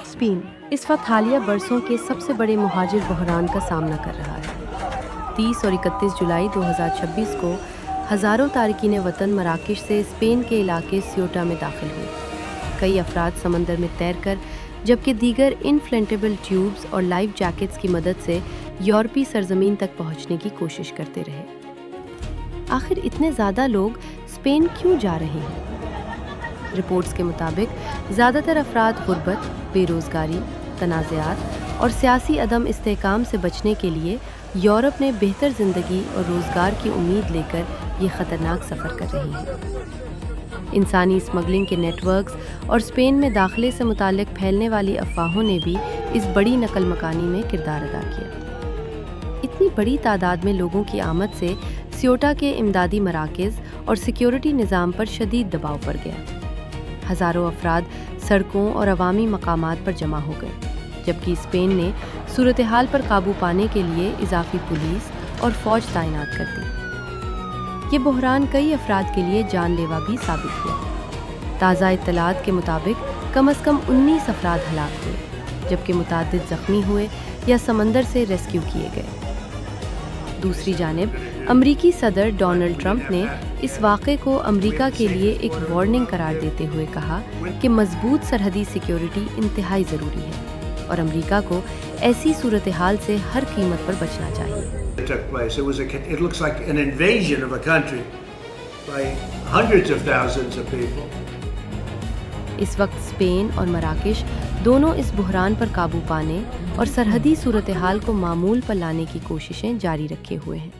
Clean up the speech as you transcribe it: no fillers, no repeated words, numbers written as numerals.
Spain इस वक्त हालिया बरसों के सबसे बड़े मुहाजिर बहरान का सामना कर रहा है। 30 और 31 जुलाई 2026 को हज़ारों तारकीन वतन मराकश से स्पेन के इलाके सियोटा में दाखिल हुए। कई अफराद समंदर में तैरकर जबकि दीगर इनफ्लेंटेबल ट्यूब्स और लाइफ जैकेट्स की मदद से यूरोपीय सरजमीन तक पहुंचने की कोशिश करते रहे। आखिर इतने ज़्यादा लोग स्पेन क्यों जा रहे हैं? रिपोर्ट्स के मुताबिक ज़्यादातर अफराद गुर्बत, बेरोज़गारी, तनाज़ात और सियासी अदम इस्तेहकाम से बचने के लिए यूरोप में बेहतर ज़िंदगी और रोज़गार की उम्मीद लेकर ये ख़तरनाक सफ़र कर रहे हैं। इंसानी स्मगलिंग के नेटवर्क्स और स्पेन में दाखिले से मुताल्लिक़ फैलने वाली अफवाहों ने भी इस बड़ी नकल मकानी में किरदार अदा किया। इतनी बड़ी तादाद में लोगों की आमद से सियोटा के इमदादी मराकज़ और सिक्योरिटी निज़ाम पर शदीद दबाव पड़ गया। हज़ारों अफराद सड़कों और अवामी मकामात पर जमा हो गए, जबकि स्पेन ने सूरत हाल पर काबू पाने के लिए इजाफी पुलिस और फ़ौज तैनात कर दी। ये बहरान कई अफराद के लिए जानलेवा भी साबित हुआ। ताज़ा इत्तलात के मुताबिक कम अज़ कम 19 अफराद हलाक हुए, जबकि मुतअद्दिद ज़ख्मी हुए या समंदर से रेस्क्यू किए गए। दूसरी जानिब अमरीकी सदर डोनाल्ड ट्रंप ने इस वाक़े को अमरीका के लिए एक वार्निंग करार देते हुए कहा कि मजबूत सरहदी सिक्योरिटी इंतहाई ज़रूरी है और अमरीका को ऐसी सूरत हाल से हर कीमत पर बचना चाहिए। It looks like an invasion of a country by hundreds of thousands of people. इस वक्त स्पेन और मराकश दोनों इस बहरान पर काबू पाने और सरहदी सूरत हाल को मामूल पर लाने की कोशिशें जारी रखे हुए हैं।